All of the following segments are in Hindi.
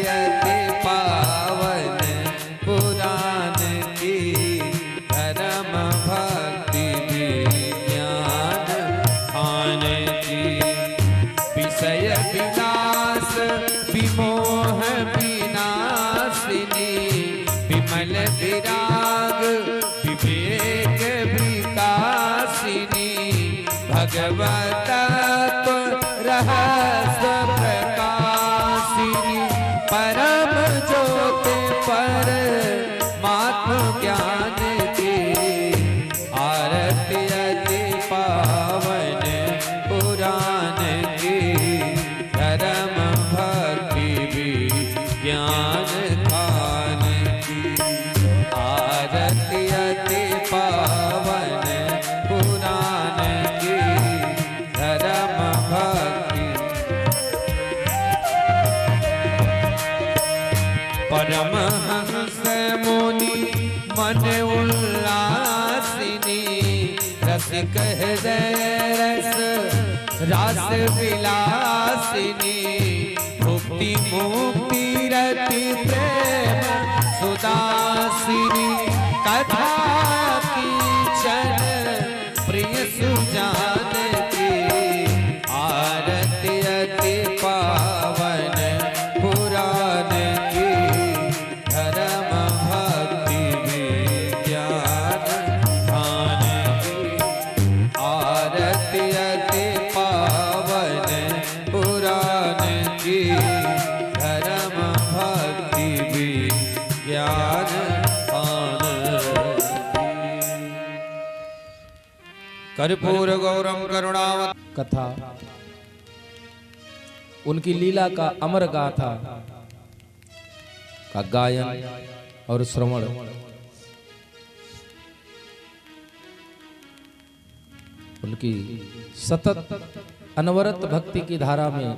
अति पावन पुराण की धर्म भक्ति विज्ञान खान की विषय विलास विमोह विनाशिनी विमल विराग विवेक विकासिनी भगवत रहस्य प्रकाशिनी परम ज्योति पर मात्म ज्ञान की आरती अति पावन पुराण की धर्म भक्ति विज्ञान खान की आरती अति पावन पुराण की धर्म भक्ति परमहंस मुनि मन उल्लासिनी रसिक हृदय रस रास विलासिनी मुक्ति मुक्ति रति प्रेम सुदासिनी कथा की क्षण प्रिय सुजान की आरती अति पावन पुराण की धर्म भक्ति विज्ञान खान की आरती अति पावन पुराण की धर्म भक्ति विज्ञान खान की। कर्पूर गौरम करुणावत कथा उनकी लीला का अमर गाथा का गायन और श्रवण उनकी सतत अनवरत भक्ति की धारा में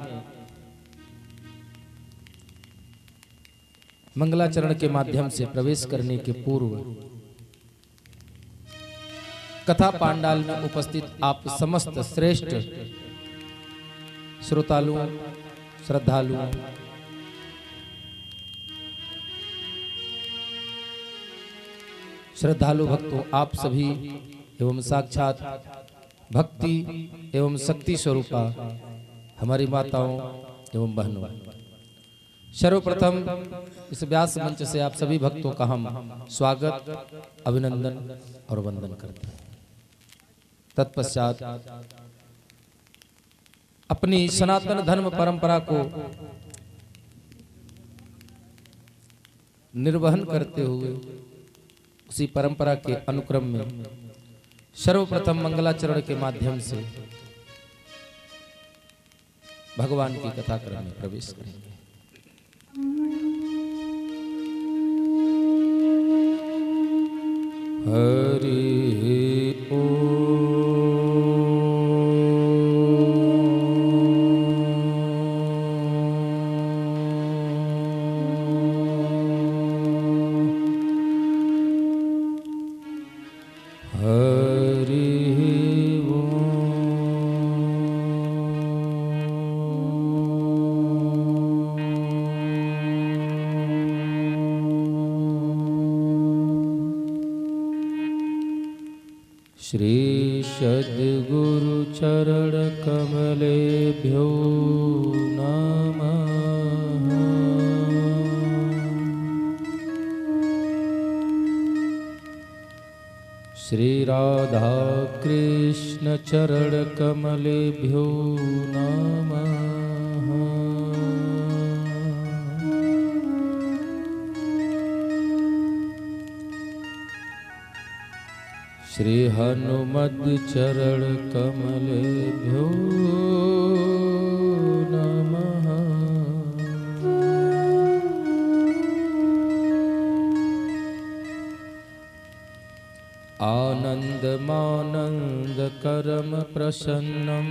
मंगलाचरण के माध्यम से प्रवेश करने के पूर्व कथा पांडाल में उपस्थित आप समस्त श्रेष्ठ श्रोतालुओं श्रद्धालुओं श्रद्धालु भक्तों आप सभी एवं साक्षात भक्ति एवं शक्ति स्वरूपा हमारी माताओं एवं बहनों सर्वप्रथम इस व्यास मंच से आप सभी भक्तों का हम स्वागत अभिनंदन और वंदन करते हैं। तत्पश्चात अपनी सनातन धर्म परंपरा को निर्वहन करते हुए उसी परंपरा के अनुक्रम में सर्वप्रथम मंगलाचरण के माध्यम से भगवान की कथा क्रम में प्रवेश करेंगे। हरि श्री सद्गुरु चरण कमलेभ्यो नमः। श्री राधा कृष्ण चरण कमलेभ्यो नमः। श्री हनुमद चरण कमलेभ्यो नमः। आनंद मानंद करम प्रसन्नम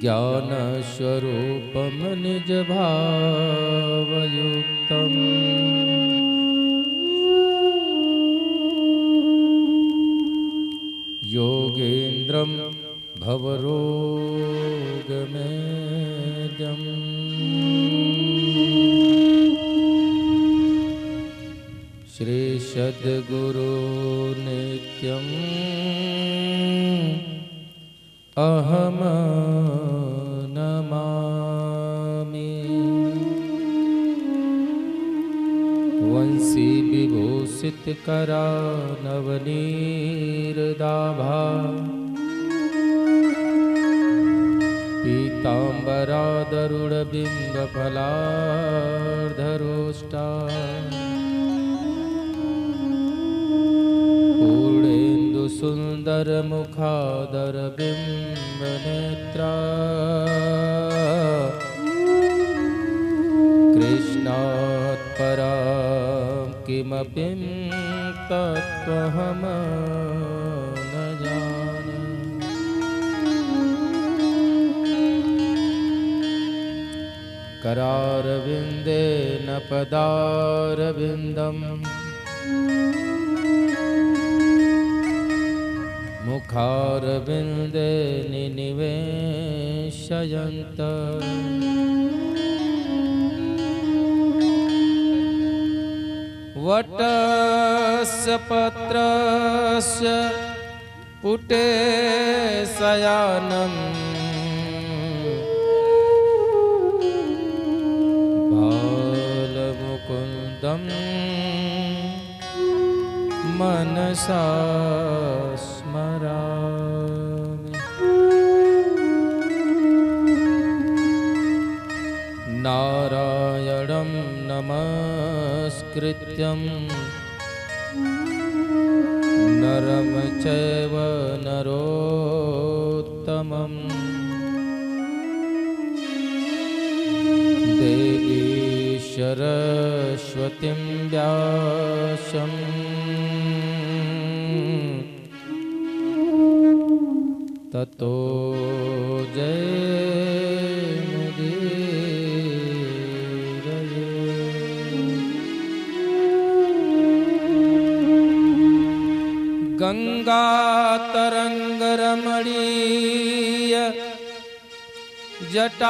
ज्ञान स्वरूपम निज भावयुक्तम योगेन्द्रम भवरोगमेद्यम यद्गुरु नित्यं अहम नमामि। वंशी विभूषित करा नवनीरदाभा पीताम्बरादरुणबिम्बफलार्धरोष्टा पूर्णेन्दुसुन्दरमुखादरबिम्बनेत्रा कृष्णात् परां किमपि तत्त्वहं न जाने। करारविन्देन पदारविन्दम् मुखारविन्दे निनिवेशयन्त वटस्य पत्रस्य पुटे शयानं बालमुकुन्दं मनसा स्मरामि। नारायणं नमस्कृत्यं नरं चैव नरोत्तमं देवी सरस्वतीं व्यासं ततो जयमुदीरये। गंगातरंगरमणीय जटाकलापं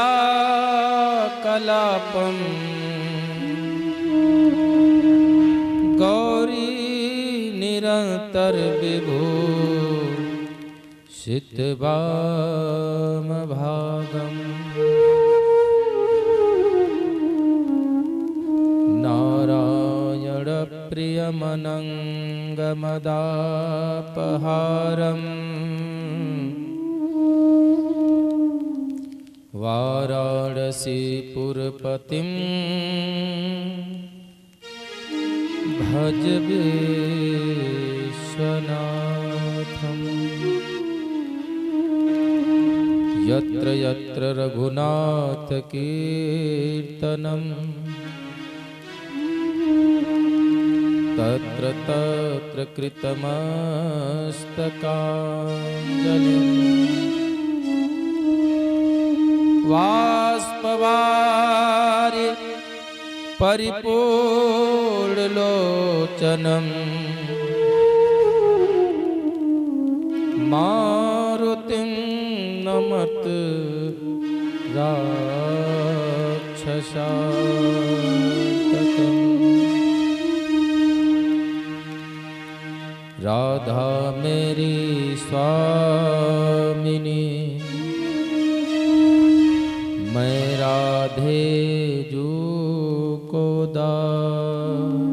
गौरी निरंतर विभू शितवामभागम् नारायणप्रियमनङ्गमदापहारम् वाराणसीपुरपतिं भज विश्वनाथम्। यत्र यत्र रघुनाथकीर्तनं तत्र तत्र कृतमस्तकाञ्जलिं बाष्पवारि परिपूर्णलोचनं मारुतिं नमत राक्षसान्तकम्। राधा मेरी स्वामिनी मैं राधे जू को दास।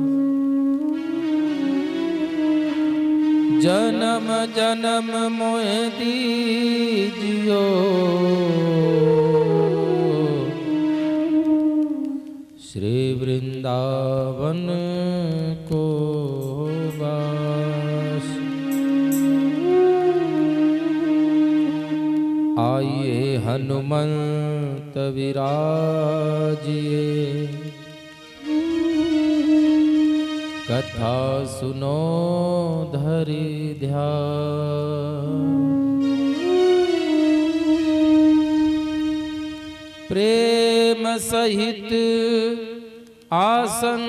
जन्म जन्म मोहे दीजियो श्री वृंदावन को वास। आइए हनुमंत विराजिए कथा सुनो धरि ध्यान। प्रेम सहित आसन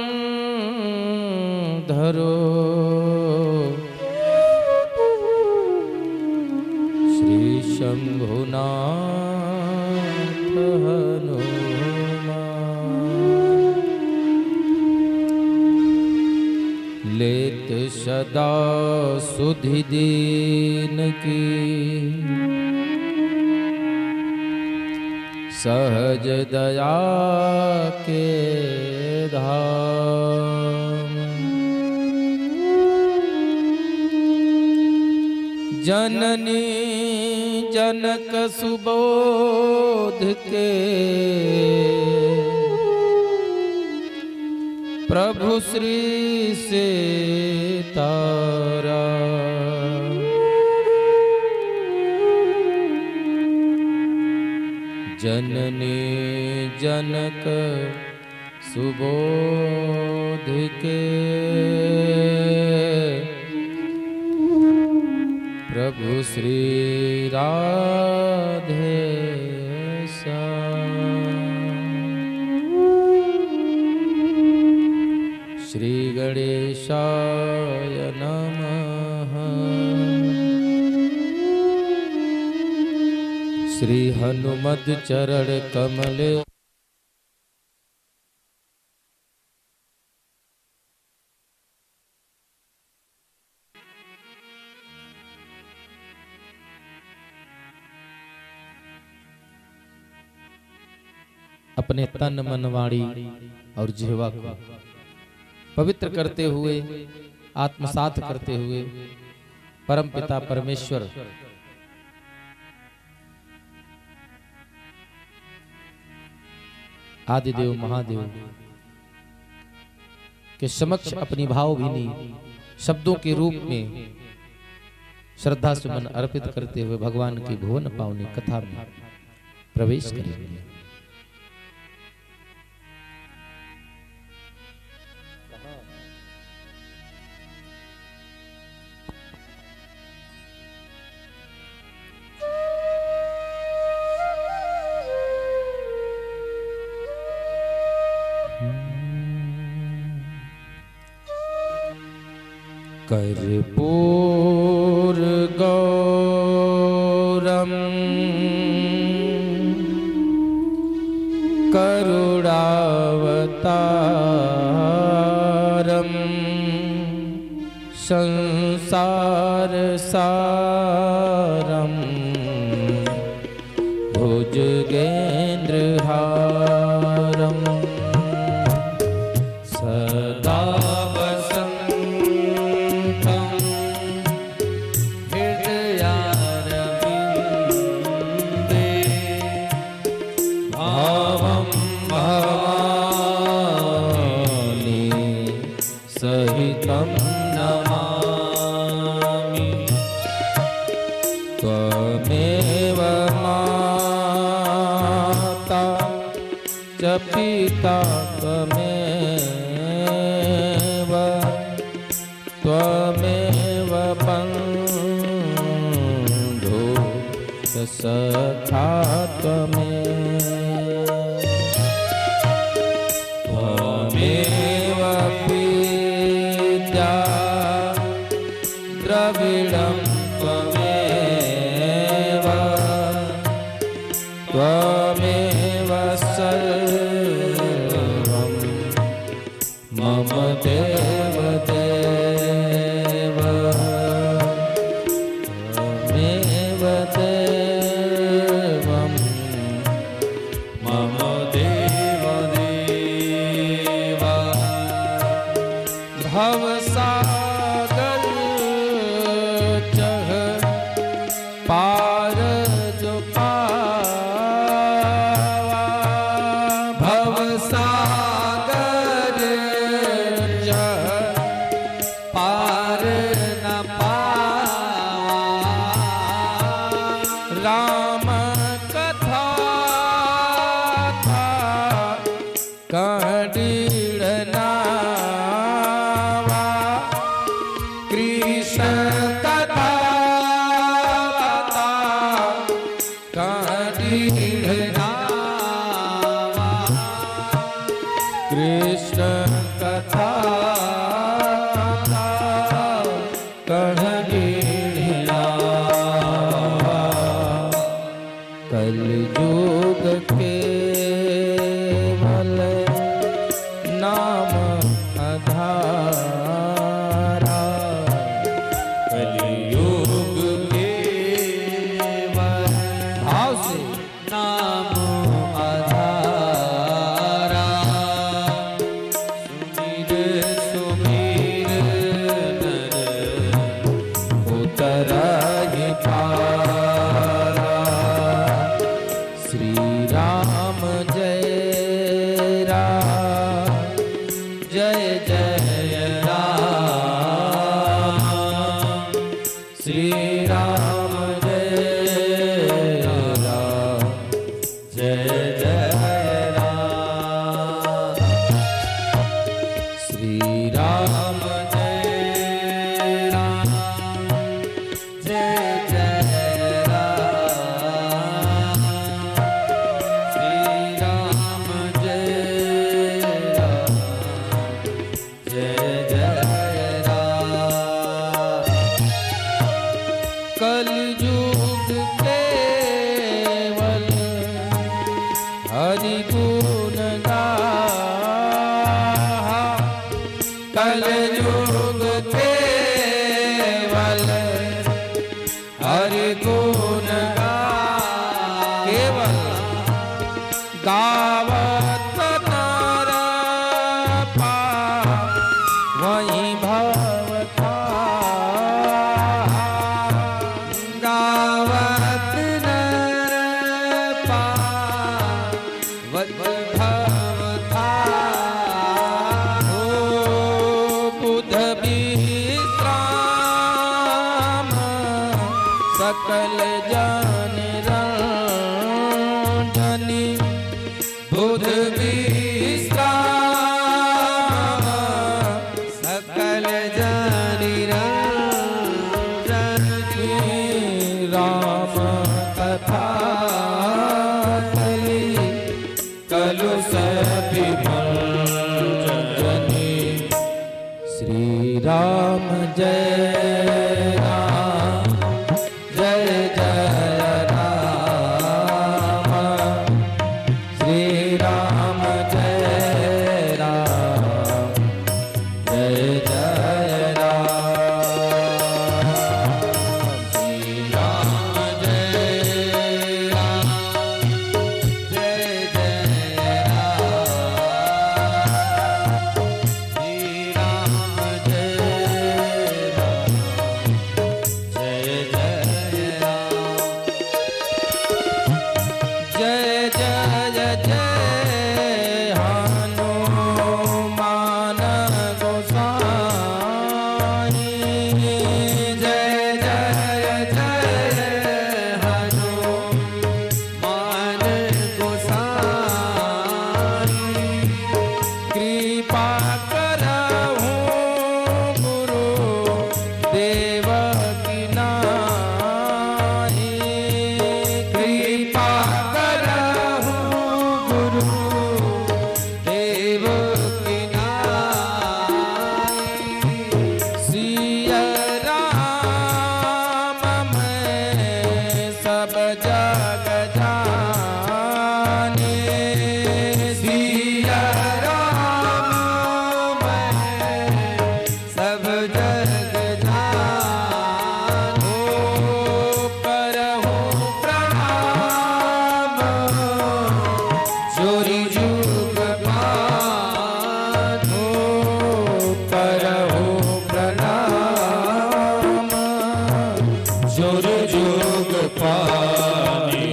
धरो श्री शंभुनाथ हनुमान। लेत सदा सुधि दीन की सहज दया के धाम। जननी जनक सुबोध के प्रभु श्री से तारा। जननी जनक सुबोध के प्रभु श्री राधे श्री गणेशाय नमः। श्री हनुमत चरण कमले अपने तन मन वाणी और जिह्वा को पवित्र करते हुए आत्मसात करते हुए परम पिता परमेश्वर आदिदेव महादेव के समक्ष अपनी भावभीनी शब्दों के रूप में श्रद्धा सुमन अर्पित करते हुए भगवान की भुवन पावनी कथा में प्रवेश करेंगे। कर्पूर गौरम करुणावतारम संसार सारम भुजगेन्द्रहारम सदा सहितं नमामि। त्वमेव माता च पिता त्वमेव बन्धु च सखा त्वमेव द्रविणं त्वमेव सर्वं मम देव देव त्वमेव देवं मम देव देव। भवसागर पार जो पावा भवसागर पार न पावा। राम कथा कड़ीड़ नावा कृष्ण कथा कृष्ण कथा कलयुग केवल नाम आधारा गुण गाहा कल युग केवल हरि गुण केवल गावत नर वही भव था गावत नर भव था ओ बुध विश्राम सकल जन रंजनी बुध विश्राम सकल जानी रंजनी राम कथा कली कलु सविभंजनी श्री राम जय राम जय जय राम श्री राम जय राम जय जय राम श्री राम जय राम जय जय राम श्री राम जय राम जय जय राम जय जय जय हनुमान गोसाई जय जय जय हनुमान गोसाई कृपा करहु गुरु देव की नाई कृपा करहु गुरु देव की नाई सिया राम मैं सब जग जाने सिया राम मैं सब जग जानो करहु प्रणाम जोरी जुग पानो करहु प्रणाम जोर जुग पानी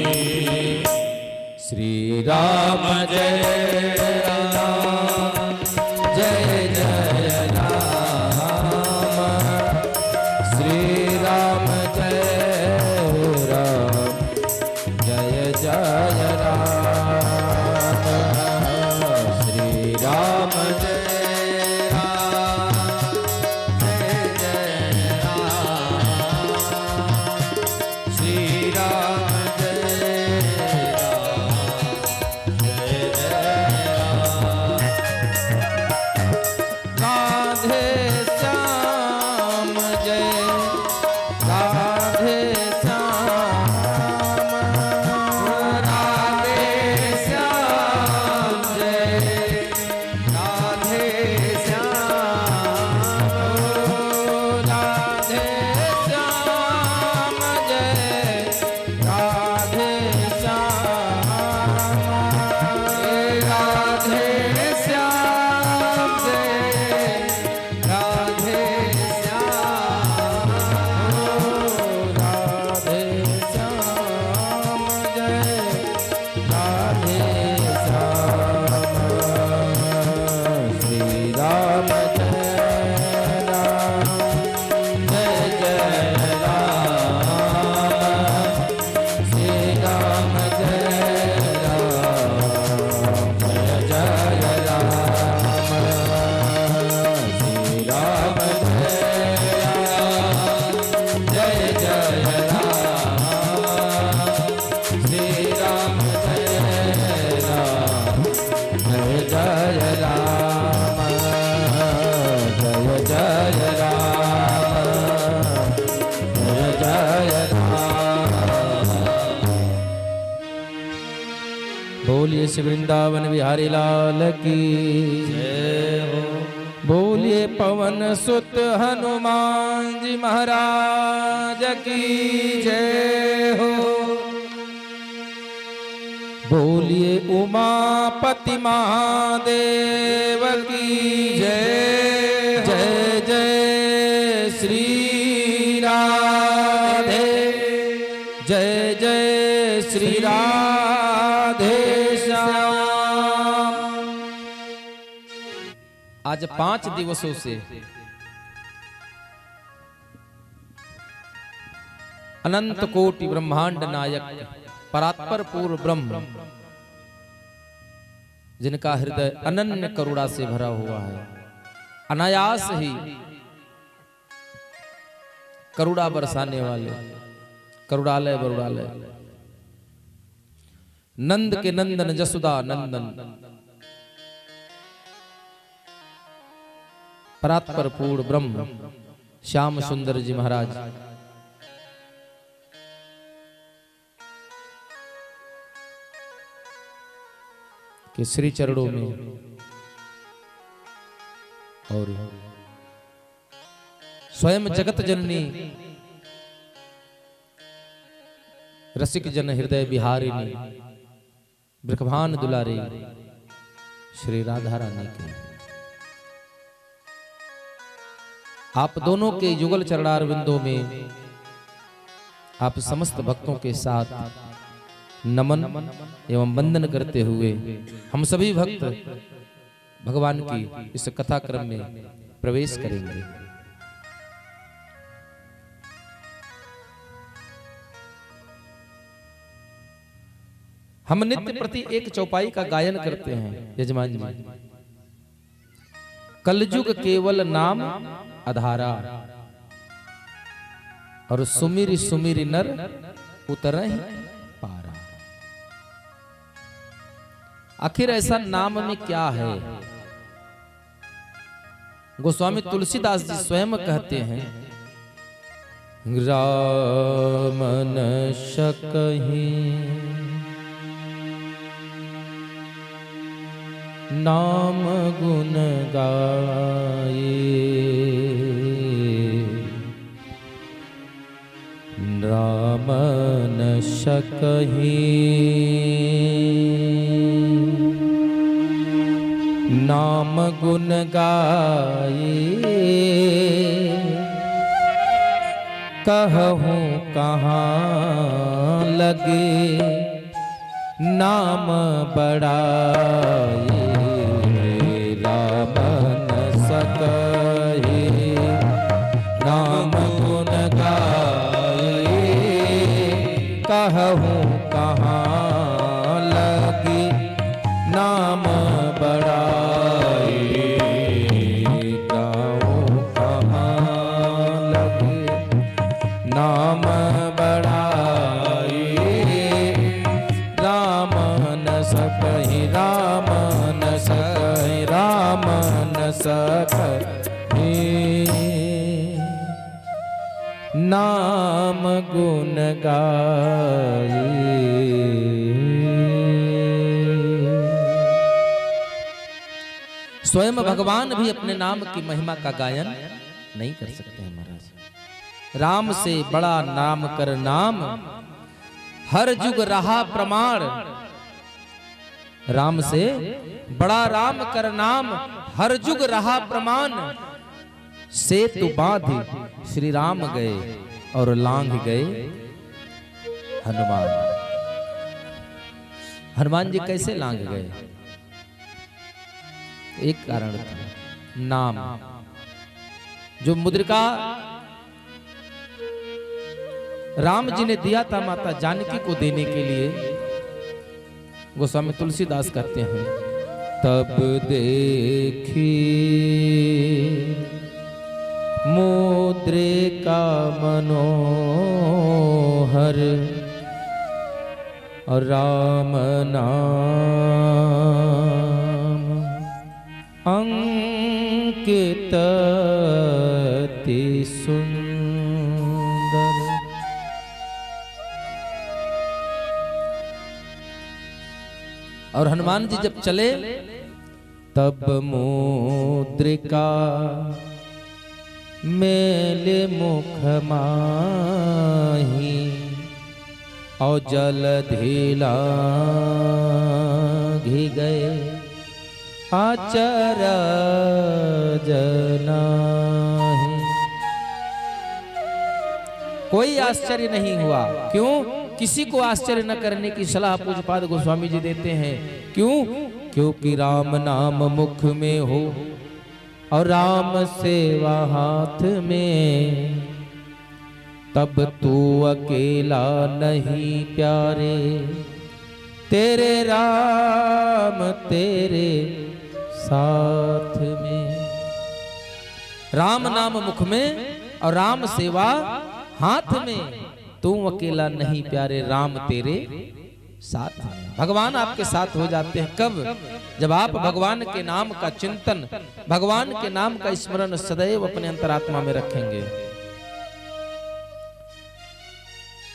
श्री राम जय राम जय जय राम श्री राम जय राम जय जय राम श्री राम जय श्री राम जय राम जय जय राम राधे श्याम जय राधे श्याम राधे श्याम जय राधे श्याम राधे श्याम जय राधे श्याम राधे श्याम जय राधे श्याम राधे श्याम जय राधे श्याम श्री राम जय राम जय जय राम श्री राम जय राम जय जय राम श्री राम जय राम जय जय राम श्री राम जय राम जय जय राम जय जय राम जय जय राम बोलिए बोलिए श्री वृंदावन बिहारी लाल की जय हो। बोलिए पवन सुत हनुमान जी महाराज की जय हो। बोलिए उमापति महादेव की जय। जय जय श्री राधे, जय जय श्री राधे श्याम। आज 5 दिवसों से अनंत कोटि ब्रह्मांड नायक परात्पर पूर्व ब्रह्म, जिनका हृदय अनन्य करुणा से भरा हुआ है, अनायास ही करुणा बरसाने वाले करुणालय बरुणालय, नंद के नंदन जसुदा नंदन, परात्पर पूर्ण ब्रह्म श्याम सुंदर जी महाराज के श्री चरणों में और स्वयं जगत जननी रसिक जन हृदय बिहारिणी ब्रह्मांड दुलारी श्री राधा रानी के आप दोनों के युगल चरणार बिंदों में आप समस्त भक्तों के साथ नमन एवं वंदन करते हुए हम सभी भक्त भगवान की इस कथा क्रम में प्रवेश करेंगे। हम नित्य प्रति एक चौपाई का गायन करते हैं यजमान जी। कलयुग केवल नाम आधारा, और सुमिर सुमिर नर उतरहि पारा। आखिर ऐसा नाम में क्या है? गोस्वामी तुलसीदास जी स्वयं कहते हैं, राम न सकहि नाम गुण गाये, राम न सकहि नाम गुण गाये, कहूँ कहाँ लगे नाम बड़ाए, राम न सकहि नाम गुण गाये, कहूँ कहाँ लगे नाम बड़ाए, गाऊँ कहाँ लगे नाम बड़ाए, राम न सकहि राम न सकहि राम न सकहि नाम गुण गाये। स्वयं भगवान भी अपने नाम की महिमा का गायन नहीं कर सकते हैं महाराज। राम से बड़ा नाम कर नाम, हर जुग रहा प्रमाण। राम से बड़ा राम कर नाम, हर जुग रहा प्रमाण। सेतु बांधि श्री राम गए और लांघ गए हनुमान। हनुमान जी कैसे लांघ गए? एक कारण था, नाम। जो मुद्रिका राम जी ने दिया था माता जानकी को देने के लिए, गोस्वामी तुलसीदास कहते हैं, तब देखी मुद्रिका मनोहर, और राम नाम अंकित अति सुंदर। और हनुमान जी जब चले तब मुद्रिका मेले मुख माही और जल धीला घी गए आचर जनाहि। कोई आश्चर्य नहीं हुआ। क्यों? किसी को आश्चर्य न करने की सलाह पूज्यपाद गोस्वामी जी देते हैं। क्यों? क्योंकि राम नाम मुख में हो और राम सेवा हाथ में, तब तू अकेला नहीं प्यारे, तेरे राम तेरे साथ में। राम नाम मुख में और राम सेवा हाथ में, तू अकेला नहीं प्यारे, राम तेरे साथ में। भगवान आपके साथ हो जाते हैं कब? जब आप भगवान के नाम का चिंतन, भगवान के नाम का स्मरण सदैव अपने अंतरात्मा में रखेंगे।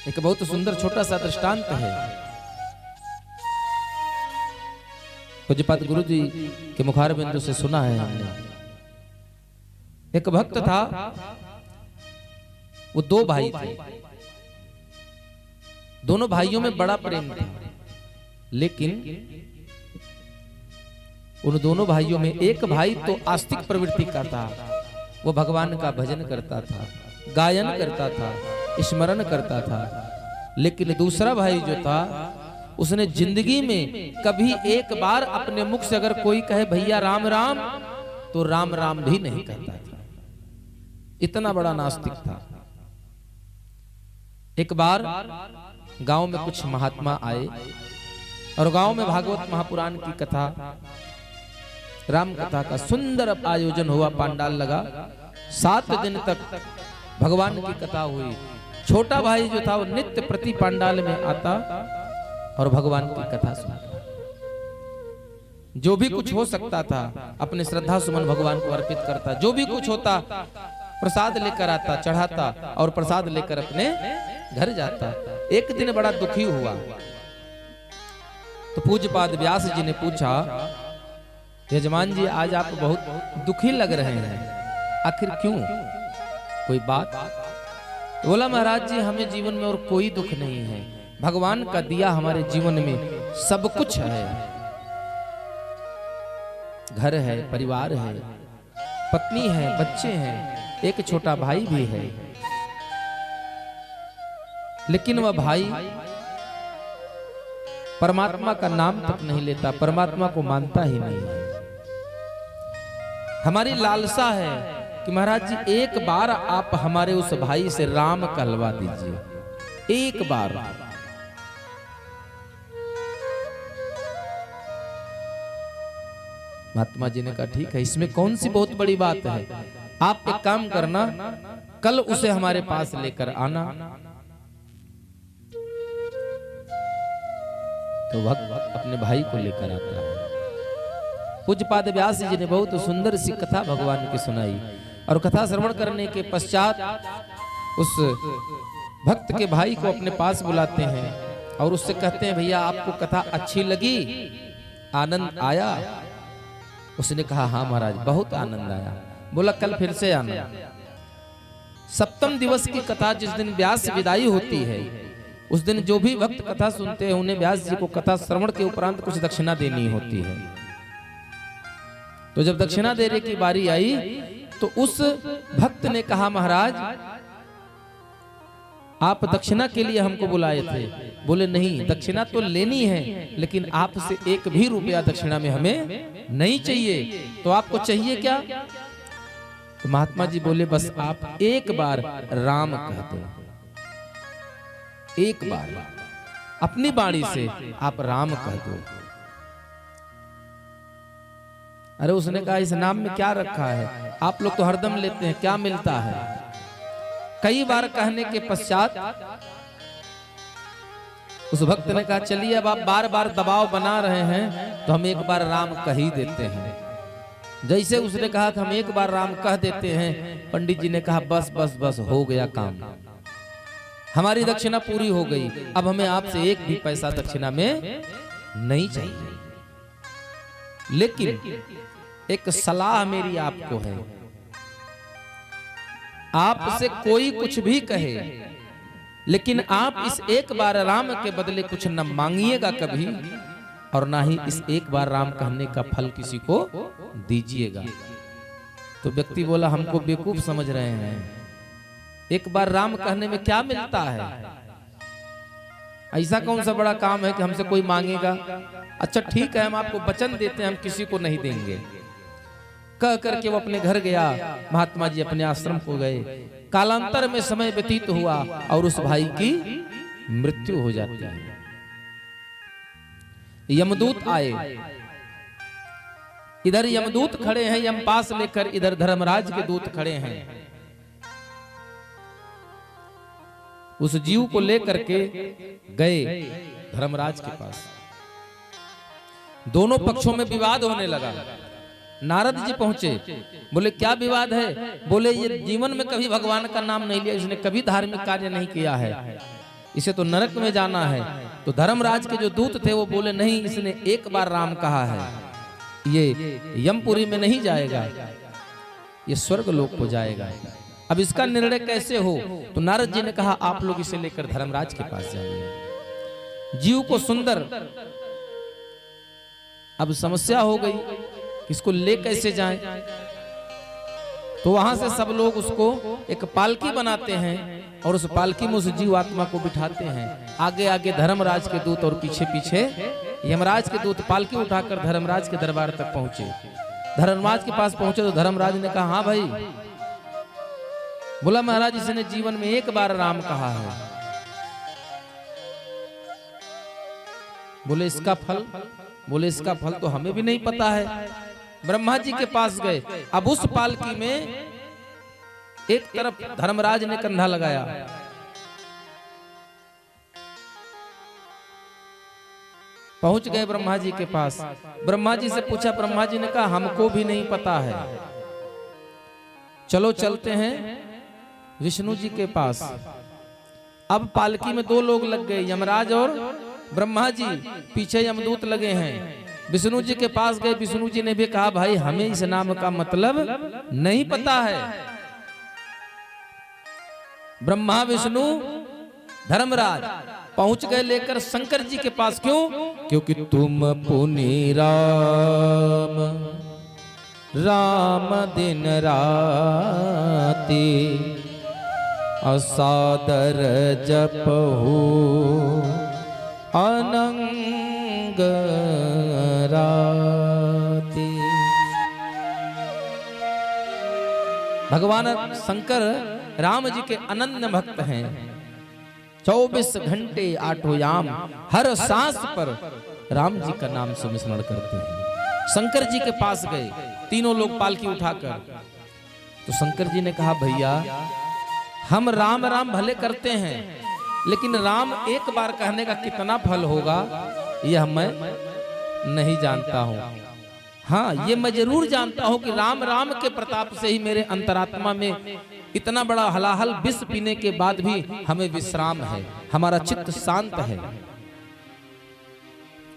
एक बहुत सुंदर छोटा सा दृष्टांत है। पूज्यपाद गुरु जी के मुखार बिंदु से सुना है हमने। एक भक्त था, वो दो भाई थे। दोनों भाइयों में बड़ा प्रेम था, लेकिन उन दोनों भाइयों में एक भाई तो आस्तिक प्रवृत्ति का था, वो भगवान का भजन करता था, गायन करता था, स्मरण करता था। लेकिन दूसरा भाई जो था, उसने जिंदगी में कभी एक बार अपने मुख से अगर कोई कहे भैया राम राम, तो राम राम भी नहीं कहता था। इतना बड़ा नास्तिक था। एक बार गांव में कुछ महात्मा आए और गांव में भागवत महापुराण की कथा, राम कथा का सुंदर आयोजन हुआ, पंडाल लगा। 7 दिन तक भगवान की कथा हुई। छोटा भाई जो था वो नित्य प्रति पंडाल में आता और भगवान की कथा सुनता। जो भी कुछ हो सकता था अपने श्रद्धा सुमन भगवान को अर्पित करता। जो भी कुछ होता प्रसाद लेकर आता, चढ़ाता और प्रसाद लेकर अपने घर जाता। एक दिन बड़ा दुखी हुआ तो पूज्यपाद व्यास जी ने पूछा, यजमान जी आज आप बहुत दुखी लग रहे हैं, आखिर क्यों? कोई बात? तो बोला महाराज जी हमें जीवन में और कोई दुख नहीं है, भगवान का दिया हमारे जीवन में सब कुछ है। घर है, परिवार है, पत्नी है, बच्चे हैं, एक छोटा भाई भी है। लेकिन वह भाई परमात्मा का नाम तक नहीं लेता, परमात्मा को मानता ही नहीं है। हमारी लालसा है कि महाराज जी एक बार आप हमारे उस भाई से राम कहलवा दीजिए, एक बार। महात्मा जी ने कहा ठीक है, इसमें कौन सी बहुत बड़ी बात है। आप एक काम करना, कल उसे हमारे पास लेकर आना। तो भक्त अपने भाई को लेकर आता है। पूज्यपाद व्यास जी ने बहुत सुंदर सी कथा भगवान की सुनाई और कथा श्रवण करने के पश्चात उस भक्त के भाई को अपने पास बुलाते हैं और उससे कहते हैं भैया आपको कथा अच्छी लगी, आनंद आया? उसने कहा हाँ महाराज बहुत आनंद आया। बोला कल फिर से आना। 7वें दिवस की कथा जिस दिन व्यास विदाई होती है, उस दिन जो भी भक्त कथा सुनते हैं उन्हें व्यास जी को कथा श्रवण के उपरांत कुछ दक्षिणा देनी होती है। तो जब दक्षिणा देने की बारी आई तो उस भक्त ने कहा महाराज आप दक्षिणा के लिए हमको बुलाए थे। बोले नहीं, दक्षिणा तो लेनी है लेकिन आपसे एक भी रुपया दक्षिणा में हमें नहीं चाहिए। तो आपको चाहिए क्या? तो महात्मा जी बोले बस आप एक बार राम कह दो, एक बार अपनी वाणी से आप राम कह दो। अरे उसने कहा इस नाम में क्या रखा है, आप लोग तो हरदम लेते हैं, क्या मिलता है? कई बार कहने के पश्चात उस भक्त ने कहा चलिए अब आप बार बार दबाव बना रहे हैं तो हम एक बार राम कह ही देते हैं। जैसे उसने कहा कि हम एक बार राम कह देते हैं, पंडित जी ने कहा बस बस बस हो गया काम, हमारी दक्षिणा पूरी हो गई, अब हमें आपसे एक भी पैसा दक्षिणा में नहीं चाहिए। लेकिन एक सलाह मेरी आपको है, आपसे कोई कुछ भी कहे, लेकिन आप इस एक बार राम के बदले कुछ न मांगिएगा कभी, और ना ही इस एक बार राम कहने का फल किसी को दीजिएगा। तो व्यक्ति बोला, हमको बेवकूफ समझ रहे हैं, एक बार राम कहने में क्या मिलता है? ऐसा कौन सा बड़ा काम है कि हमसे कोई मांगेगा? अच्छा ठीक है, हम आपको वचन देते हैं, हम किसी को नहीं देंगे। कह करके वो अपने घर गया, महात्मा जी अपने आश्रम को गए। कालांतर में समय व्यतीत हुआ और उस भाई की मृत्यु हो जाती है। यमदूत आए, इधर यमदूत खड़े हैं यमपास लेकर, इधर धर्मराज के दूत खड़े हैं। उस जीव को लेकर के गए धर्मराज के पास। दोनों पक्षों में विवाद होने लगा। नारद जी पहुंचे, बोले क्या विवाद है? बोले ये जीवन में कभी भगवान का नाम नहीं लिया, इसने कभी धार्मिक कार्य नहीं किया है, इसे तो नरक में जाना है। तो धर्मराज के जो दूत थे वो बोले नहीं, इसने एक बार राम कहा है, ये यमपुरी में नहीं जाएगा, ये स्वर्ग लोक को जाएगा। अब इसका निर्णय कैसे हो? तो नारद जी ने कहा आप लोग इसे लेकर धर्मराज के पास जाइए। जीव को सुंदर, अब समस्या हो गई, इसको ले कैसे जाएं? तो वहां से सब लोग उसको एक पालकी बनाते हैं और उस पालकी में उस जीव आत्मा को बिठाते हैं। आगे आगे धर्मराज के दूत और पीछे पीछे यमराज के दूत पालकी उठाकर धर्मराज के दरबार तक पहुंचे। धर्मराज के पास पहुंचे तो धर्मराज ने कहा हाँ भाई। बोला महाराज इसने जीवन में एक बार राम कहा है। बोले इसका फल? बोले इसका फल तो हमें भी नहीं पता है। ब्रह्मा जी के पास गए। अब उस पालकी में एक तरफ धर्मराज ने कंधा लगाया, पहुंच गए ब्रह्मा जी के पास। ब्रह्मा जी से पूछा, ब्रह्मा जी ने कहा हमको भी नहीं पता है, चलो चलते हैं विष्णु जी के पास। अब पालकी में दो लोग लग गए, यमराज और ब्रह्मा जी, पीछे यमदूत लगे हैं। विष्णु जी के पास गए, विष्णु जी ने भी कहा भाई हमें इस नाम का मतलब नहीं पता है। ब्रह्मा विष्णु धर्मराज पहुंच गए लेकर शंकर जी के पास। क्यों? क्योंकि तुम पुनि राम राम दिन राती असादर जपहु अनंग राती। भगवान शंकर राम जी के अनन्य भक्त हैं। 24 घंटे आठों याम हर सांस पर राम जी का नाम सुमिस्मरण करते हैं। शंकर जी के पास गए, तीनों लोग पालकी उठाकर। तो शंकर जी ने कहा भैया हम राम राम भले करते हैं, लेकिन राम एक बार कहने का कितना फल होगा यह मैं नहीं जानता हूं। हाँ ये मैं जरूर जानता हूं कि राम राम के प्रताप से ही मेरे अंतरात्मा में इतना बड़ा हलाहल विष पीने के बाद भी हमें विश्राम है, हमारा चित्त शांत है।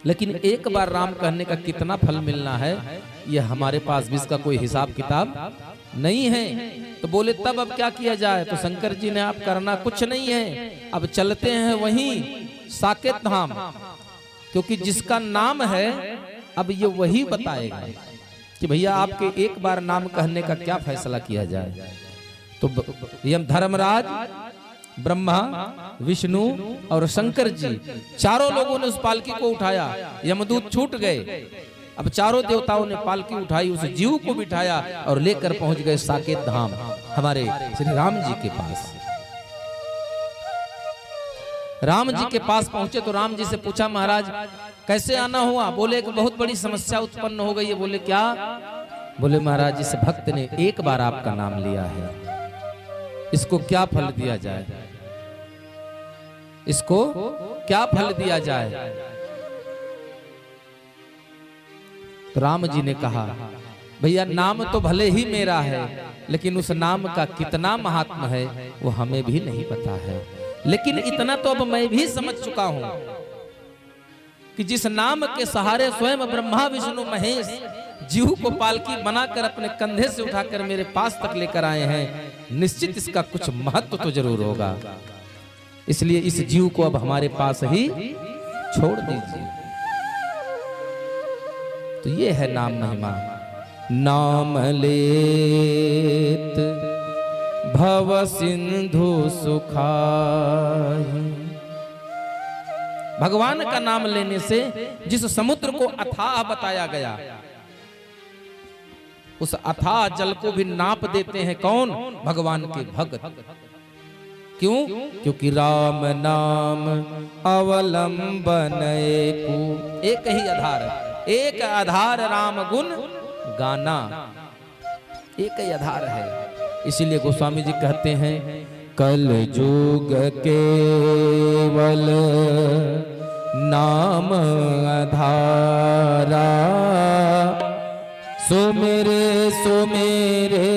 लेकिन एक बार राम कहने का कितना फल मिलना है यह हमारे पास भी इसका कोई हिसाब किताब नहीं है। तो बोले तब अब क्या किया जाए? तो शंकर जी ने आप करना कुछ नहीं है, अब चलते हैं वहीं साकेत धाम, क्योंकि जिसका नाम है अब ये वही बताएगा कि भैया आपके एक बार नाम कहने का क्या फैसला किया जाए। तो यम धर्मराज, ब्रह्मा, विष्णु और शंकर जी चारों लोगों ने उस पालकी को उठाया। यमदूत छूट गए। अब चारों देवताओं ने पालकी उठाई, उस जीव को बिठाया और लेकर पहुंच गए साकेत धाम, हमारे श्री राम जी के पास। राम जी के पास पहुंचे तो राम जी से पूछा महाराज कैसे आना हुआ? बोले एक बहुत बड़ी समस्या उत्पन्न हो गई है। बोले क्या? बोले महाराज इस भक्त ने एक बार आपका नाम लिया है, इसको क्या फल दिया जाए? इसको क्या फल दिया जाए? तो राम जी ने कहा भैया नाम तो भले ही मेरा है, लेकिन उस नाम का कितना महात्मा है वो हमें भी नहीं पता है। लेकिन इतना तो अब मैं भी समझ चुका हूं कि जिस नाम के सहारे स्वयं ब्रह्मा विष्णु महेश जीव को पालकी बनाकर अपने कंधे से उठाकर मेरे पास तक लेकर आए हैं, निश्चित इसका कुछ महत्व तो जरूर होगा। इसलिए इस जीव को अब हमारे पास ही छोड़ दीजिए। तो ये है नाम महिमा। नाम लेत भव सिंधु सुखाहि। भगवान का नाम लेने से जिस समुद्र को अथाह बताया गया, उस अथाह जल को भी नाप देते हैं कौन? भगवान के भक्त। क्यों? क्योंकि राम नाम अवलंबन एक ही आधार, एक आधार राम गुण गाना, एक ही आधार है। इसीलिए गोस्वामी जी कहते हैं कल जुग केवल नाम आधारा, सुमेरे सुमेरे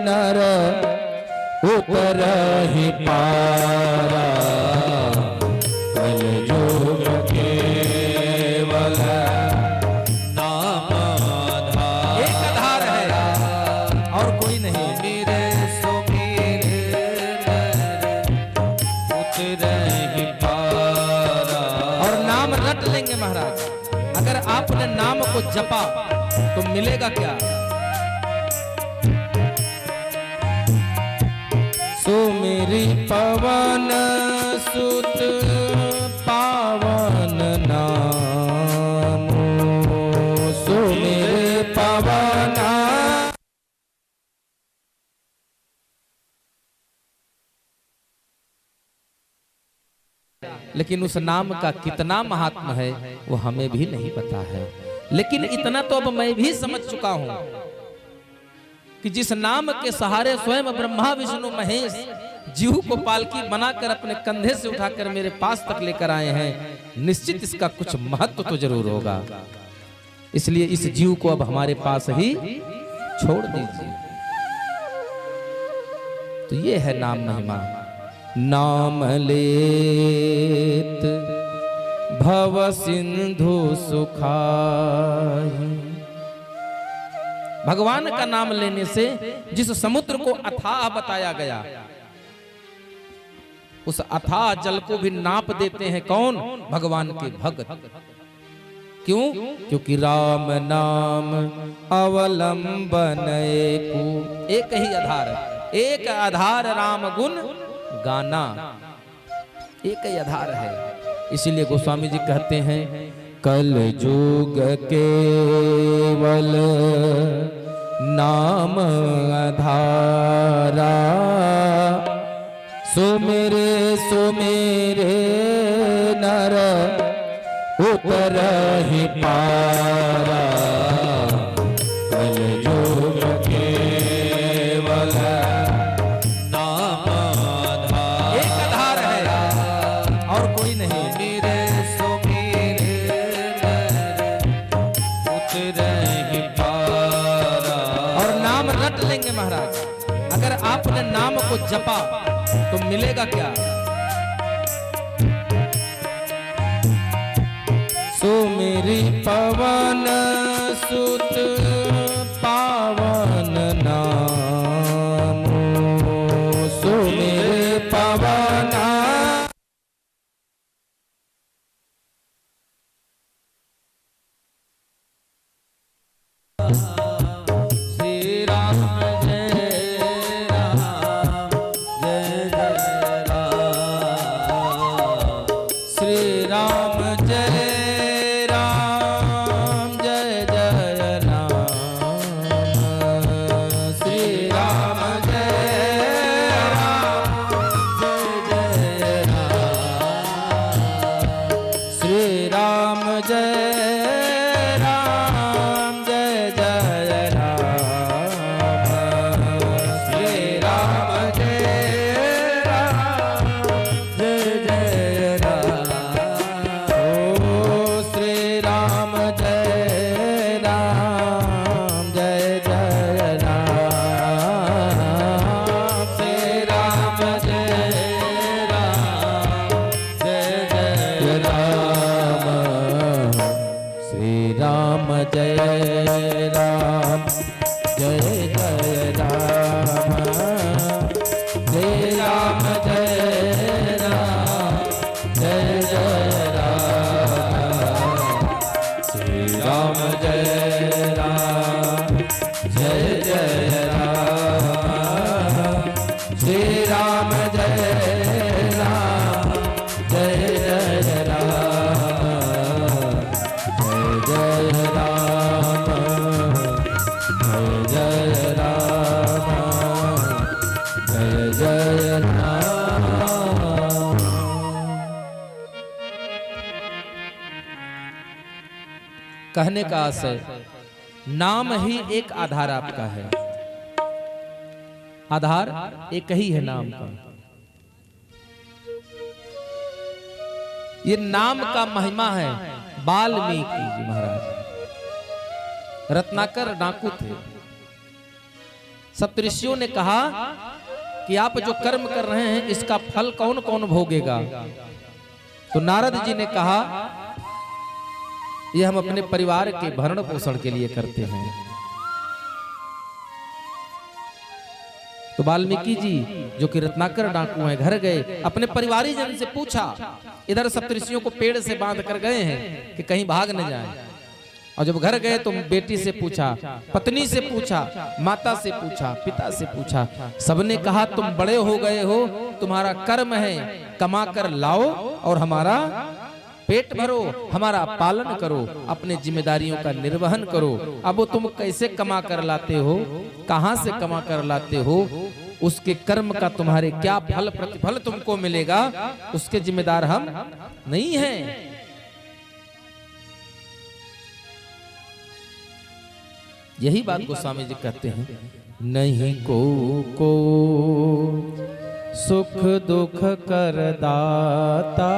नर उतरहि पारा। कल जुग केवल नाम आधार, एक आधार है और कोई नहीं। मेरे सुमेरे नर उतरहि पारा। और नाम रट लेंगे महाराज। अगर आपने नाम को जपा तो मिलेगा क्या? सुमेरी पवन सुत पावन नाम, सुमेरे पवन। लेकिन उस नाम का कितना महात्मा है वो हमें भी नहीं पता है। लेकिन इतना तो अब मैं भी समझ चुका हूं कि जिस नाम के सहारे स्वयं ब्रह्मा विष्णु महेश जीव को पालकी बनाकर अपने कंधे से उठाकर मेरे पास तक लेकर आए हैं, निश्चित इसका कुछ महत्व तो जरूर होगा। इसलिए इस जीव को अब हमारे पास ही छोड़ दीजिए। तो ये है नाम महिमा। नाम लेत भव सिंधु सुखाहि। भगवान का नाम लेने से जिस समुद्र को अथाह बताया गया, उस अथाह जल को भी नाप देते हैं कौन? भगवान के भक्त। क्यों? क्योंकि राम नाम अवलंबन एक ही आधार, एक आधार राम गुण गाना, एक ही आधार है। इसीलिए गोस्वामी जी कहते हैं कल जुग केवल नाम आधारा, सुमेरे सुमेरे नर उतरहि पारा। कल जुग केवल नाम आधार, एक आधार है और कोई नहीं। मेरे सुमेरे नर उतरहि पारा। और नाम रट लेंगे महाराज। अगर आपने नाम को जपा तो मिलेगा क्या? सुमेरी पवन सुत पावन नाम, सुमेरे पवन। श्री राम जय राम जय जय राम, श्री राम जय राम जय जय राम, श्री राम जय राम जय जय राम, श्री राम जय राम जय जय जय राम जय जय राम जय राम जय राम जय जय राम श्री राम जय राम जय जय राम श्री राम जय राम जय जय राम जय जय राम जय जय राम जय जय राम। कहने का आशय, नाम ही एक आधार आपका है, आधार एक ही है नाम का। ये नाम का महिमा है। वाल्मीकि जी महाराज रत्नाकर डाकू थे। सप्तऋषियों ने कहा कि आप जो कर्म कर रहे हैं इसका फल कौन कौन भोगेगा? तो नारद जी ने कहा ये हम अपने परिवार के भरण पोषण के लिए करते हैं। तो वाल्मीकि जी जो कि रत्नाकर डाकू हैं, घर गए, अपने परिवारी जन से पूछा। इधर सप्तऋषियों को पेड़ से बांध कर गए हैं कि कहीं भाग न जाए। और जब घर गए तो बेटी से पूछा, पत्नी से पूछा, माता से पूछा, पिता से पूछा। सबने कहा तुम बड़े हो गए हो, तुम्हारा कर्म है, कमा कर लाओ और हमारा पेट भरो, हमारा पालन करो, अपने जिम्मेदारियों का निर्वहन करो। अब वो तुम कैसे कमा कर लाते हो, कहां से कमा कर लाते हो, उसके कर्म का तुम्हारे क्या फल प्रतिफल तुमको मिलेगा, उसके जिम्मेदार हम नहीं हैं। यही बात गोस्वामी जी कहते हैं, नहीं को सुख दुख कर दाता,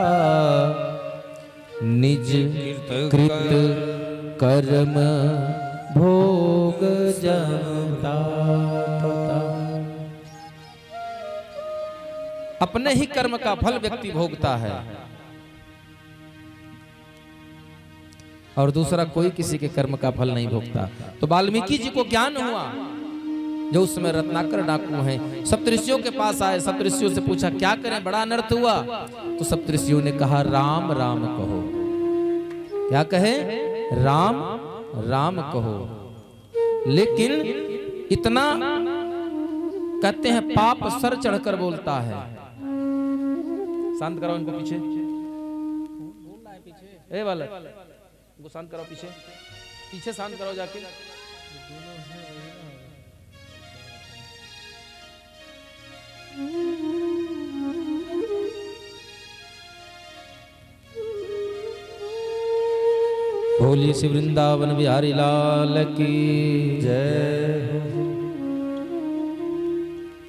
निज कृत कर्म भोग जनता। अपने ही कर्म का फल व्यक्ति भोगता है और दूसरा कोई किसी के कर्म का फल नहीं भोगता। तो वाल्मीकि जी को ज्ञान हुआ, जो उस समय रत्नाकर डाकू हैं, सप्तऋषियों के पास आए। सप्तऋषियों से पूछा क्या करें, बड़ा अनर्थ हुआ। तो सप्तऋषियों ने कहा राम राम कहो। क्या कहे? राम राम कहो। लेकिन इतना कहते हैं पाप सर चढ़कर बोलता है। शांत कराओ इनको पीछे, ए बालक इनको शांत कराओ, पीछे पीछे शांत कराओ जाके। बोलिए श्री वृंदावन बिहारी लाल की जय।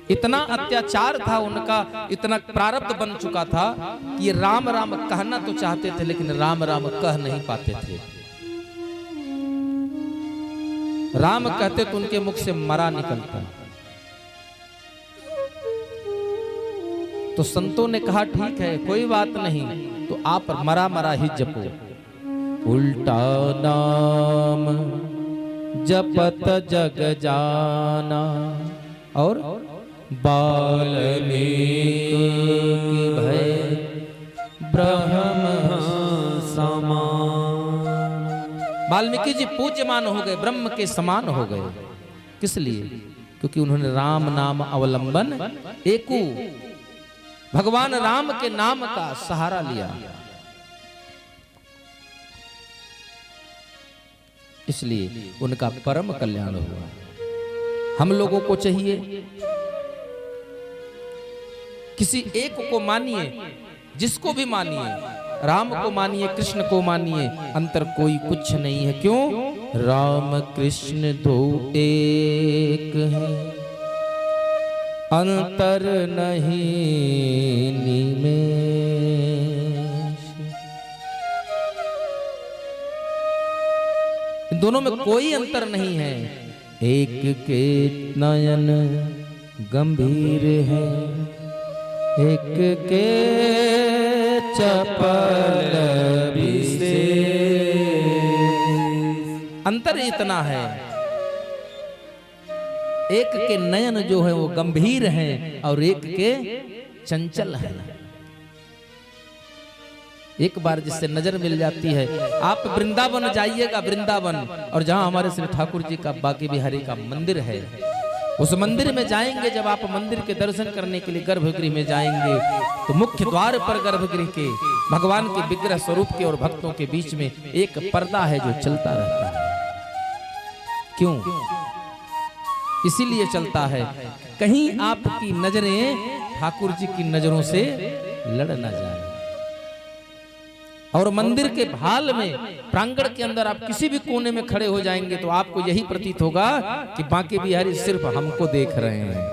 इतना अत्याचार था उनका, इतना प्रारब्ध बन चुका था कि ये राम राम कहना तो चाहते थे लेकिन राम राम कह नहीं पाते थे। राम कहते तो उनके मुख से मरा निकलता। तो संतों ने कहा ठीक है कोई बात नहीं, तो आप मरा मरा ही जपो। उल्टा नाम जपत जग जाना और वाल्मीकि भय ब्रह्म समान। वाल्मीकि जी पूज्यमान हो गए, ब्रह्म के समान हो गए। किस लिए? क्योंकि उन्होंने राम नाम अवलंबन एकू भगवान राम के नाम का सहारा लिया। इसलिए उनका परम कल्याण हुआ। हम लोगों को चाहिए किसी एक को मानिए, जिसको भी मानिए, राम को मानिए, कृष्ण को मानिए, अंतर कोई कुछ नहीं है। क्यों? राम कृष्ण दो एक है, अंतर नहीं निमेष। इन दोनों में कोई अंतर नहीं है। एक के नयन गंभीर है, एक के चपल विशेष। अंतर इतना है, एक के नयन जो है वो गंभीर हैं और एक के चंचल हैं। एक बार जिससे नजर मिल जाती है, आप वृंदावन जाइएगा, वृंदावन, और जहां हमारे श्री ठाकुर जी का बांके बिहारी का मंदिर है, उस मंदिर में जाएंगे, जब आप मंदिर के दर्शन करने के लिए गर्भगृह में जाएंगे तो मुख्य द्वार पर गर्भगृह के भगवान के विग्रह स्वरूप के और भक्तों के बीच में एक पर्दा है जो चलता रहता है। क्यों? इसीलिए चलता है कहीं आपकी नजरें ठाकुर जी की नजरों से लड़ ना जाए। और मंदिर के भाल में, प्रांगण के अंदर आप किसी भी कोने में खड़े हो जाएंगे तो आपको यही प्रतीत होगा कि बांके बिहारी सिर्फ हमको देख रहे हैं।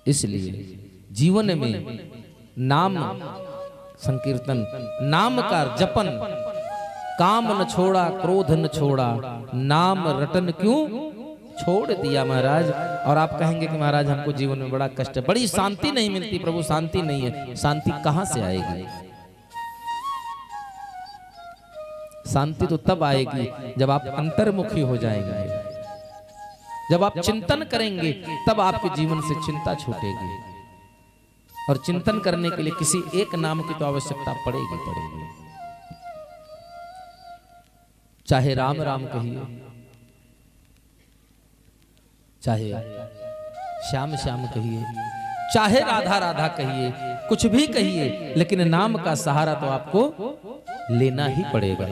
इसलिए जीवन में नाम संकीर्तन, नाम का जपन, काम न छोड़ा क्रोध न छोड़ा, नाम रटन क्यों छोड़ दिया महाराज। और आप कहेंगे कि महाराज हमको जीवन में बड़ा कष्ट है, बड़ी शांति नहीं मिलती। प्रभु शांति नहीं है, शांति कहां से आएगी? शांति तो तब आएगी जब आप अंतर्मुखी हो जाएंगे, जब आप चिंतन करेंगे, तब आपके जीवन से चिंता छूटेगी। और चिंतन करने के लिए किसी एक नाम की तो आवश्यकता पड़ेगी। चाहे राम राम कहिए, चाहे श्याम श्याम कहिए, चाहे राधा राधा कहिए, कुछ भी कहिए, लेकिन नाम का सहारा तो आपको लेना ही पड़ेगा।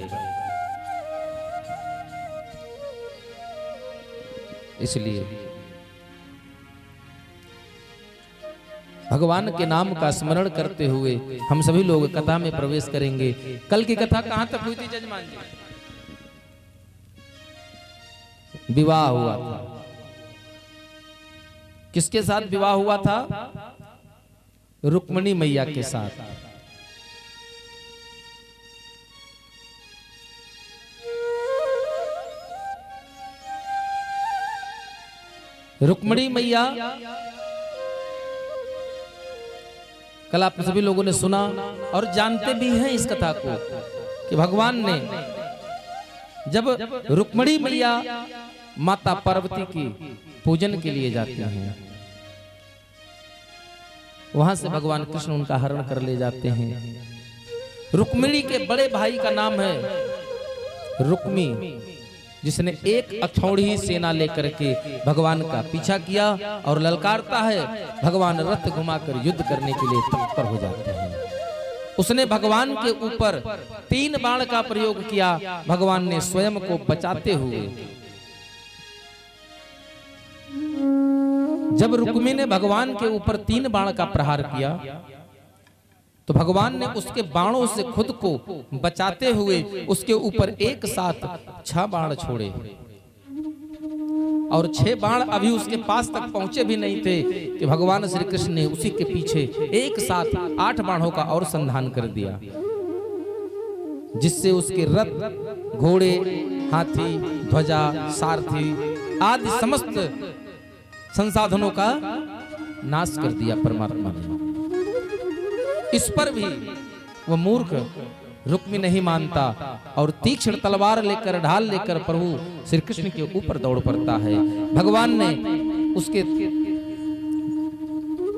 इसलिए भगवान के नाम का स्मरण करते हुए हम सभी लोग कथा में प्रवेश करेंगे। कल की कथा कहां तक हुई थी जजमान जी? विवाह हुआ था। किसके साथ विवाह हुआ था? रुक्मिणी मैया के साथ। रुक्मिणी मैया, कल आप सभी लोगों ने सुना और जानते भी हैं इस कथा को कि भगवान ने जब रुक्मिणी मैया माता पार्वती की पूजन के लिए जाते हैं, वहां से भगवान कृष्ण उनका हरण कर ले जाते हैं। रुक्मिणी के बड़े भाई का नाम है रुक्मी, जिसने एक अक्षौहिणी सेना लेकर के भगवान का पीछा किया और ललकारता है। भगवान रथ घुमाकर युद्ध करने के लिए तत्पर हो जाते हैं। उसने भगवान के ऊपर 3 बाण का प्रयोग किया। भगवान ने स्वयं को बचाते हुए, जब रुक्मी ने भगवान के ऊपर 3 बाण का प्रहार किया तो भगवान ने उसके बाणों से खुद को बचाते हुए उसके ऊपर एक साथ 6 बाण छोड़े। और 6 बाण अभी उसके पास तक पहुंचे भी नहीं थे कि भगवान श्री कृष्ण ने उसी के पीछे एक साथ 8 बाणों का और संधान कर दिया, जिससे उसके रथ, घोड़े, हाथी, ध्वजा, सारथी आदि समस्त संसाधनों का नाश कर दिया परमात्मा ने। इस पर भी वह मूर्ख रुक्मी नहीं मानता और तीक्ष्ण तलवार लेकर, ढाल लेकर प्रभु श्री कृष्ण के ऊपर दौड़ पड़ता है। भगवान ने उसके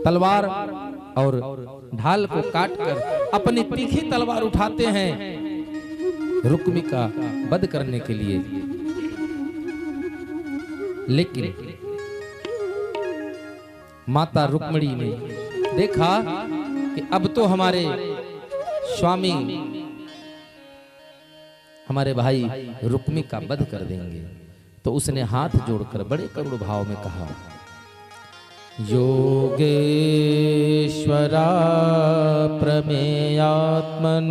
तलवार और ढाल को काटकर अपनी तीखी तलवार उठाते हैं रुक्मी का वध करने के लिए। लेकिन माता रुक्मिणी ने देखा कि अब तो हमारे स्वामी, हमारे भाई रुक्मी का वध कर देंगे, तो उसने हाथ जोड़कर बड़े करुण भाव में कहा, योगेश्वरा प्रमेयात्मन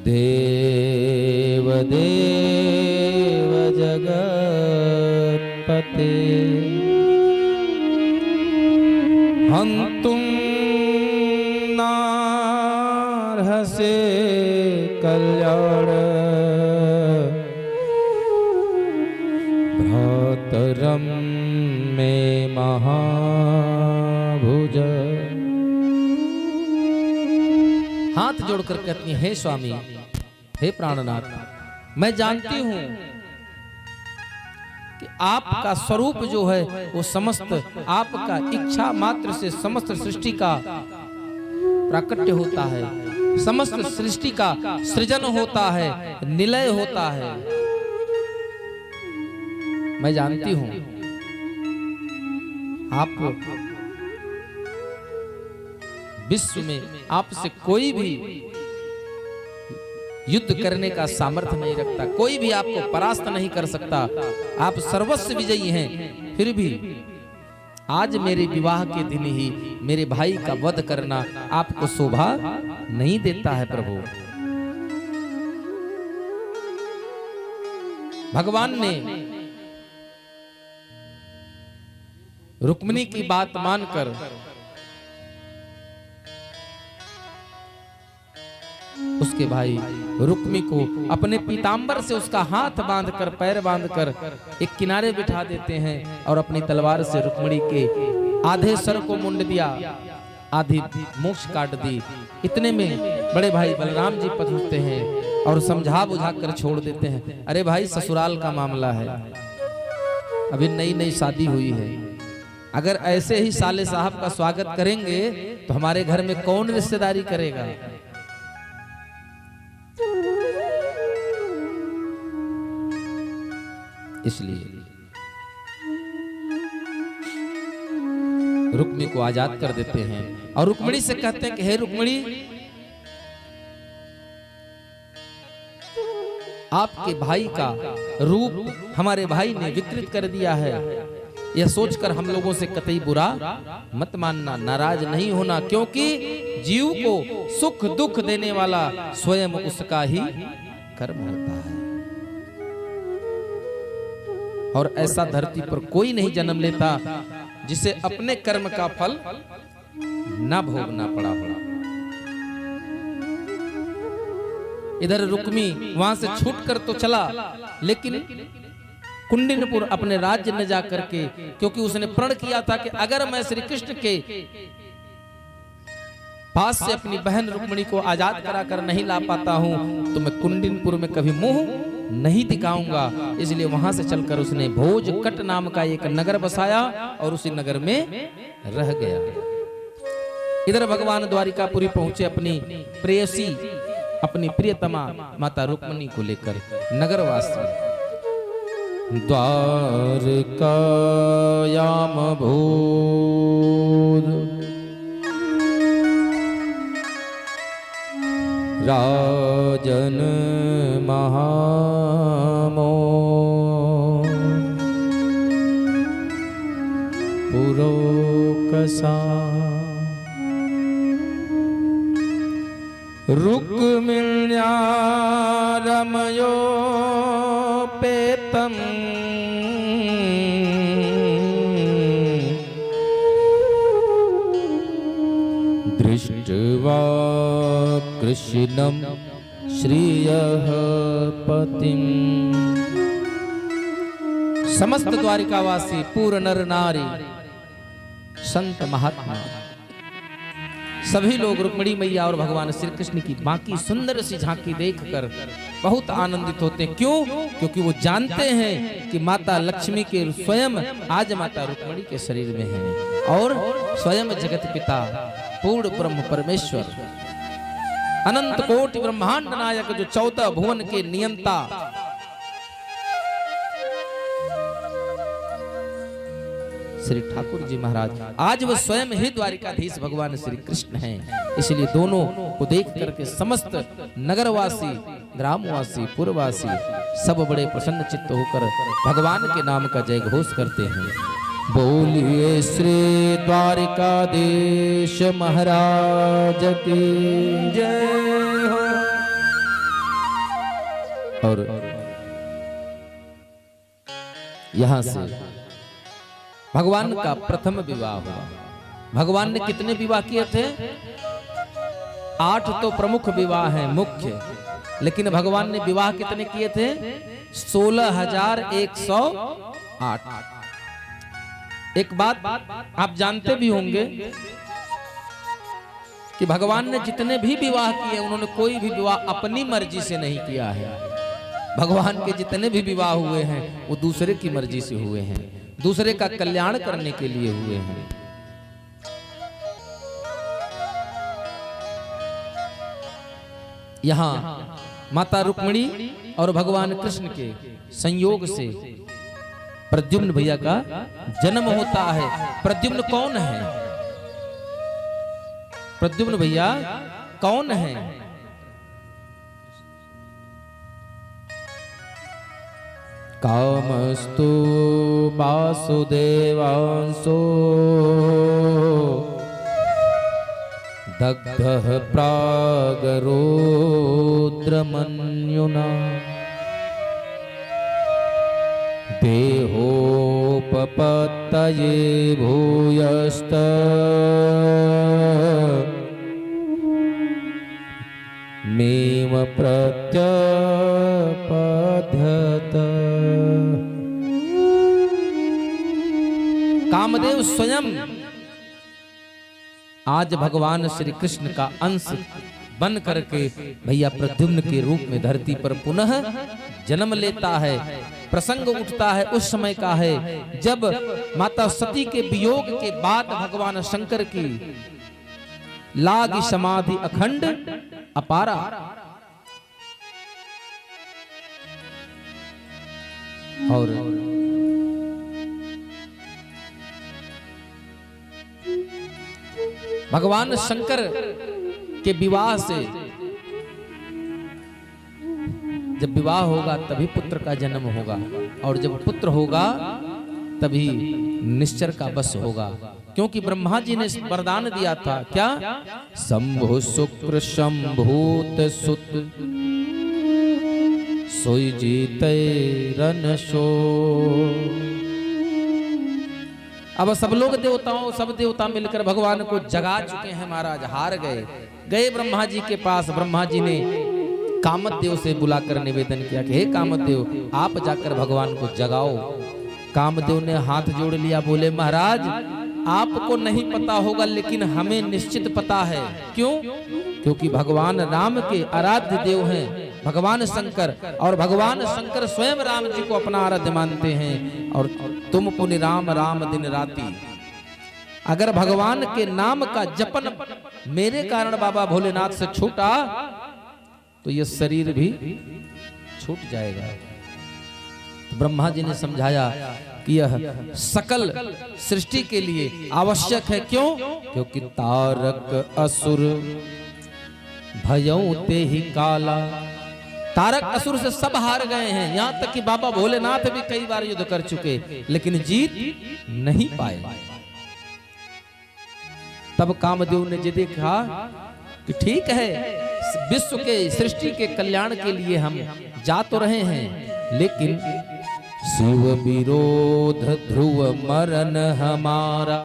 देव देव जगत्पते हन्तुं नार्हसे कल्याण भ्रातरं मे महाभुज। हाथ जोड़कर कहती हैं, हे स्वामी, हे प्राणनाथ, मैं जानती हूं कि आपका स्वरूप जो है वो समस्त आपका इच्छा मात्र से समस्त सृष्टि का प्राकट्य होता है, समस्त सृष्टि का सृजन होता है, निलय होता है। मैं जानती हूं आप विश्व में आपसे कोई भी युद्ध करने का सामर्थ्य नहीं रखता, कोई भी आपको परास्त नहीं कर सकता, आप सर्वस्व विजयी हैं। फिर भी आज मेरे विवाह के दिन ही मेरे भाई का वध करना आपको शोभा नहीं देता है प्रभु। भगवान ने रुक्मिणी की बात मानकर उसके भाई रुक्मी को अपने पीतांबर से उसका हाथ बांधकर पैर बांधकर एक किनारे बिठा देते हैं और अपनी तलवार से रुक्मिणी के आधे सर को मुंड दिया, आधी मोक्ष काट दी। इतने में बड़े भाई बलराम जी पहुंचते हैं और समझा बुझा कर छोड़ देते हैं। अरे भाई, ससुराल का मामला है, अभी नई नई शादी हुई है, अगर ऐसे ही साले साहब का स्वागत करेंगे तो हमारे घर में कौन रिश्तेदारी करेगा। इसलिए रुक्मिणी को आजाद कर देते हैं और रुक्मिणी से कहते हैं कि हे रुक्मिणी, आपके भाई का रूप हमारे भाई ने विकृत कर दिया है, यह सोचकर हम लोगों से कतई बुरा मत मानना, नाराज नहीं होना, क्योंकि जीव को सुख दुख देने वाला स्वयं उसका ही कर्म होता है और ऐसा धरती पर कोई नहीं जन्म लेता जिसे अपने कर्म का फल न भोगना पड़ा हो। इधर रुक्मी वहां से छूटकर तो चला, लेकिन कुंडिनपुर अपने राज्य में जाकर के, क्योंकि उसने प्रण किया था कि अगर मैं श्री कृष्ण के पास से अपनी बहन रुक्मिणी को आजाद कराकर नहीं ला पाता हूं तो मैं कुंडिनपुर में कभी मुंह नहीं दिखाऊंगा। इसलिए वहां से चलकर उसने भोजकट नाम का एक नगर बसाया और उसी नगर में रह गया। इधर भगवान द्वारिकापुरी पहुंचे अपनी प्रेयसी, अपनी प्रियतमा माता रुक्मिणी को लेकर नगरवासी। द्वारकायाम भूर राजन महामो पुरोकसा रुक्मिण्या रमयो पेतम दृष्ट्वा कृष्णं श्रियः पतिम्। समस्त द्वारिकावासी, पूर्ण नर नारी, संत महात्मा, सभी लोग रुक्मिणी मैया और भगवान श्री कृष्ण की बाकी सुंदर सी झांकी देखकर बहुत आनंदित होते हैं। क्यों? क्योंकि वो जानते हैं कि माता लक्ष्मी के स्वयं आज माता रुक्मिणी के शरीर में है और स्वयं जगत पिता पूर्ण ब्रह्म परमेश्वर अनंत कोटि ब्रह्मांड नायक जो 14 भुवन के नियंता श्री ठाकुर जी महाराज आज वो स्वयं ही द्वारिकाधीश भगवान श्री कृष्ण हैं। इसलिए दोनों को देख करके समस्त नगरवासी, ग्रामवासी, पुरवासी सब बड़े प्रसन्न चित्त होकर भगवान के नाम का जय घोष करते हैं। बोलिए श्री द्वारिकाधीश महाराज की जय हो। और यहां से भगवान का प्रथम विवाह हुआ। भगवान ने कितने विवाह किए थे? 8 तो प्रमुख विवाह हैं, मुख्य, लेकिन भगवान ने विवाह कितने किए थे? 16,108। एक बात आप जानते भी होंगे कि भगवान ने जितने भी विवाह किए उन्होंने कोई भी विवाह अपनी मर्जी से नहीं किया है। भगवान के जितने भी विवाह हुए हैं वो दूसरे की मर्जी से हुए हैं, दूसरे का कल्याण करने के लिए हुए हैं। यहाँ माता रुक्मिणी और भगवान कृष्ण के संयोग से प्रद्युम्न भैया का जन्म होता है। प्रद्युम्न कौन है? प्रद्युम्न भैया कौन है? कामस्तु वासुदेवांसो दग्धः प्रागरुद्रमन्युना देहोपपत्तये भूयस्त मेव प्रत्यपध्यत। कामदेव स्वयं आज भगवान श्री कृष्ण का अंश बन करके भैया प्रद्युम्न के रूप में धरती पर पुनः जन्म लेता है। प्रसंग उठता है उस समय का है जब माता सती के वियोग के बाद भगवान शंकर की लागी समाधि अखंड अपारा। और भगवान शंकर के विवाह से जब विवाह होगा तभी पुत्र का जन्म होगा, और जब पुत्र होगा तभी निश्चर का वश होगा। क्योंकि ब्रह्मा जी ने वरदान दिया था क्या? शंभु शुक्र शंभूत सुत सोई जीते रन शो। अब सब लोग देवताओं सब देवता मिलकर भगवान को जगा चुके हैं महाराज, हार गए ब्रह्मा जी के पास। ब्रह्मा जी ने कामदेव से बुलाकर निवेदन किया कि हे कामदेव आप जाकर भगवान को जगाओ। कामदेव ने हाथ जोड़ लिया, बोले महाराज आपको नहीं पता होगा लेकिन हमें निश्चित पता है। क्यों? क्योंकि भगवान राम के आराध्य देव हैं भगवान शंकर, और भगवान शंकर स्वयं राम जी को अपना आराध्य मानते हैं। और तुम पुनि राम राम दिन राती। अगर भगवान के नाम का जपन मेरे कारण बाबा भोलेनाथ से छूटा तो ये शरीर भी छूट जाएगा। तो ब्रह्मा जी ने समझाया कि यह सकल सृष्टि के लिए आवश्यक है। क्यों? क्योंकि तारक असुर भयं ते ही काला। तारक असुर से सब हार गए हैं, यहां तक कि बाबा भोलेनाथ भी कई बार युद्ध कर चुके लेकिन जीत नहीं पाए। तब कामदेव ने जी देखा कि ठीक है विश्व के सृष्टि के कल्याण के लिए हम जा तो रहे हैं लेकिन शिव विरोध ध्रुव मरण हमारा।